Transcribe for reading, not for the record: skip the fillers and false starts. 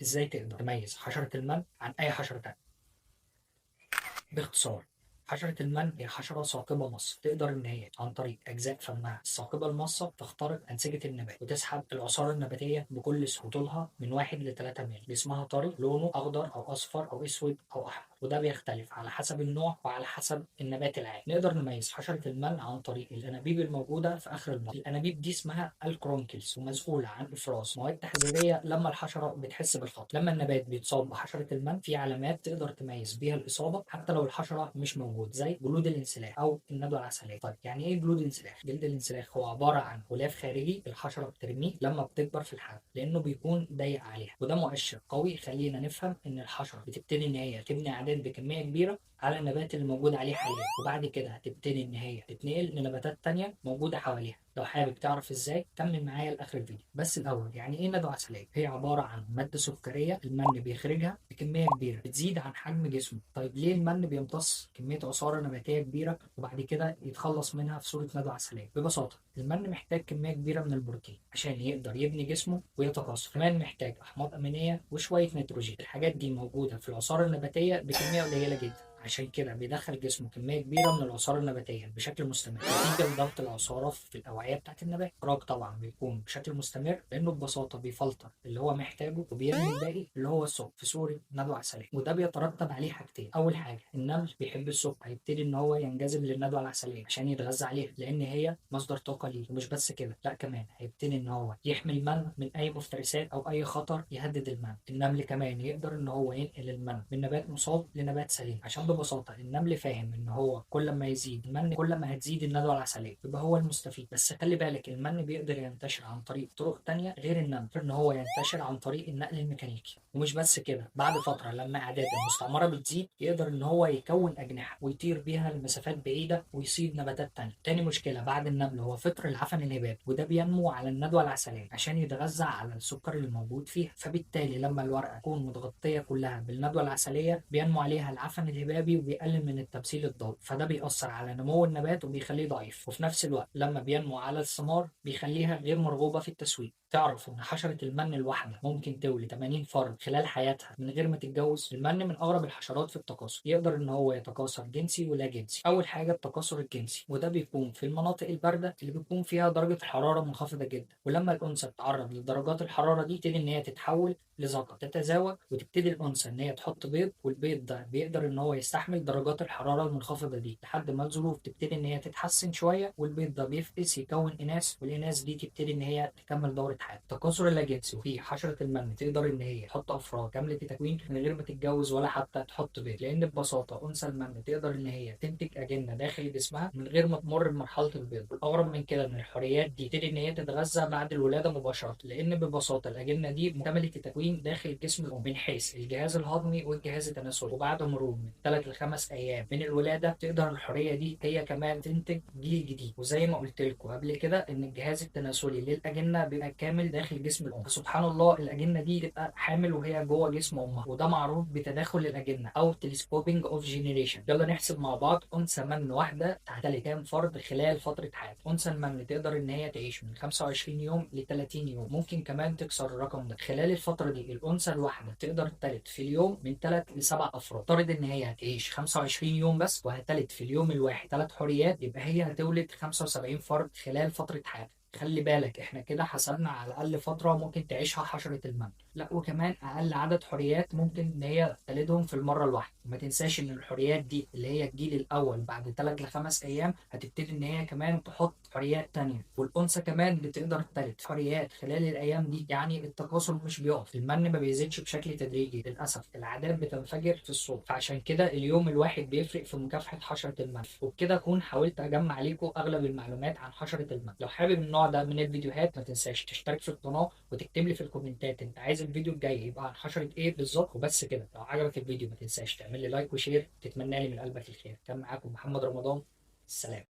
إزاي تقدر تميز حشرة المن عن أي حشرة تانية؟ باختصار، حشرة المن هي حشرة ثاقبة مص، تقدر إن هي عن طريق أجزاء فمها الثاقبة المصة تخترق أنسجة النبات وتسحب العصارة النباتية بكل سهولة. طولها من 1 ل 3 متر، جسمها طري، لونه أخضر أو أصفر أو أسود أو أحمر، وده بيختلف على حسب النوع وعلى حسب النبات العام. نقدر نميز حشرة المن عن طريق الأنابيب الموجودة في آخر المنطقة. الأنابيب دي اسمها الكرونكلز ومسؤولة عن إفراز مواد تحذيرية لما الحشرة بتحس بالخطر. لما النبات بيتصاب بحشرة المن في علامات تقدر تميز بيها الإصابة حتى لو الحشرة مش موجود، زي جلود الانسلاخ أو الندوة العسلية. طيب يعني إيه جلود الانسلاخ؟ جلد الانسلاخ هو عبارة عن غلاف خارجي الحشرة بترميه لما بتكبر في الحجم لأنه بيكون ضيق عليها، وده مؤشر قوي يخلينا نفهم إن الحشرة بتبتدي إن هي تبني أعداد بكمية كبيرة على النبات اللي موجود عليه حاليا، وبعد كده هتبتدي ان هي تتنقل لنباتات تانية موجودة حواليها. لو حابب تعرف ازاي كمل معايا لاخر الفيديو. بس الاول، يعني ايه ندوة عسلية؟ هي عبارة عن مادة سكرية المن بيخرجها بكمية كبيرة بتزيد عن حجم جسمه. طيب ليه المن بيمتص كمية عصارة نباتية كبيرة وبعد كده يتخلص منها في صورة ندوة عسلية؟ ببساطة، المن محتاج كمية كبيرة من البروتين عشان يقدر يبني جسمه ويتكاثر، كمان محتاج احماض امينية وشوية نيتروجين. الحاجات دي موجودة في العصارة النباتية بكمية قليلة جدا، عشان كده بيدخل جسمه كمية كبيرة من العصارة النباتية بشكل مستمر نتيجة لضغط العصارة في الأوعية بتاعة النبات. الإخراج طبعا بيكون بشكل مستمر لأنه ببساطة بيفلتر اللي هو محتاجه وبيرمي الباقي اللي هو السكر في صورة ندوة عسلية، وده بيترتب عليه حاجتين. أول حاجة، النمل بيحب السكر، هيبتدي إن هو ينجذب للندوة العسلية عشان يتغذى عليها لأن هي مصدر طاقة ليه. ومش بس كده، لا كمان هيبتدي إن هو يحمي المن من أي مفترسات أو أي خطر يهدد المن. النمل كمان يقدر إن هو ينقل المن من نبات مصاب لنبات سليم، عشان ببساطة النمل فاهم إن هو كل ما يزيد المن كل ما هتزيد الندوة العسلية، يبقى هو المستفيد. بس خلي بالك، المن بيقدر ينتشر عن طريق طرق تانية غير النمل، إن هو ينتشر عن طريق النقل الميكانيكي. ومش بس كده، بعد فترة لما أعداد المستعمرة بتزيد يقدر إن هو يكون أجنحة ويطير بيها لمسافات بعيدة ويصيد نباتات تانية. تاني مشكلة بعد النمل هو فطر العفن الهبابي، وده بينمو على الندوة العسلية عشان يتغذى على السكر اللي موجود فيها. فبالتالي لما الورقة تكون متغطية كلها بالندوة العسلية بينمو عليها العفن الهبابي وبيقلل من التبسيل الضوئي، فده بيأثر على نمو النبات وبيخليه ضعيف. وفي نفس الوقت لما بينمو على الثمار بيخليها غير مرغوبة في التسويق. تعرف ان حشرة المن الواحدة ممكن تولي 80 فرد خلال حياتها من غير ما تتجوز؟ المن من اغرب الحشرات في التكاثر، يقدر ان هو يتكاثر جنسي ولا جنسي. اول حاجة التكاثر الجنسي، وده بيكون في المناطق الباردة اللي بيكون فيها درجة الحرارة منخفضة جدا، ولما الانثى تتعرض لدرجات الحرارة دي تبتدي ان هي تتحول لذكر، تتزاوج وتبتدي الانثى ان هي تحط بيض، والبيض ده بيقدر ان هو يستحمل درجات الحراره المنخفضه دي لحد ما الظروف تبتدي ان هي تتحسن شويه، والبيض ده بيفقس يكون اناث، والاناث دي تبتدي ان هي تكمل دوره حياتها. التكاثر اللاجنسي، وفي حشره المن تقدر ان هي تحط افراد كامله التكوين من غير ما تتجوز ولا حتى تحط بيض، لان ببساطه انثى المن تقدر ان هي تنتج اجنه داخل جسمها من غير ما تمر بمرحله البيض. والاغرب من كده ان الحريات دي تبتدي ان هي تتغذى بعد الولاده مباشره، لان ببساطه الاجنه دي مكتمله التكوين داخل جسم الام من حيث الجهاز الهضمي والجهاز التناسلي. وبعد مرور من 3 ل5 ايام من الولاده تقدر الحوريه دي هي كمان تنتج جيل جديد. وزي ما قلت لكم قبل كده ان الجهاز التناسلي للاجنه بيبقى كامل داخل جسم الام، فسبحان الله الاجنه دي تبقى حامل وهي جوه جسم امها، وده معروف بتداخل الاجنه او تلسكوبينج اوف جينيريشن. يلا نحسب مع بعض، انثى من واحده تعتلي كام فرد خلال فتره حياتها؟ انثى المن تقدر ان هي تعيش من 25 يوم ل 30 يوم، ممكن كمان تكسر الرقم ده. خلال الفتره دي الانثى الواحده تقدر تلد في اليوم من 3 ل 7 افراد. افترض ان هي هتعيش 25 يوم بس وهتلد في اليوم الواحد 3 حوريات، يبقى هي هتولد 75 فرد خلال فتره حياتها. خلي بالك احنا كده حسبنا على اقل فتره ممكن تعيشها حشره المن، لا وكمان اقل عدد حريات ممكن ان هي تلدهم في المره الواحده. وما تنساش ان الحريات دي اللي هي الجيل الاول بعد 3 ل5 ايام هتبتدي ان هي كمان تحط حريات تانية، والانثى كمان بتقدر تلد حريات خلال الايام دي. يعني التكاثر مش بيقف، المن ما بيزيدش بشكل تدريجي، للاسف العادات بتنفجر في الصوت. فعشان كده اليوم الواحد بيفرق في مكافحه حشره المن. وبكده اكون حاولت اجمع لكم اغلب المعلومات عن حشره المن. لو حابب النوع ده من الفيديوهات ما تنساش تشترك في القناه وتكتب لي في الكومنتات انت عايز الفيديو الجاي يبقى عن حشره ايه بالظبط. وبس كده، لو عجبك الفيديو ما تنساش تعمل لي لايك وشير، تتمنى لي من قلبك الخير. كان معاكم محمد رمضان، السلام.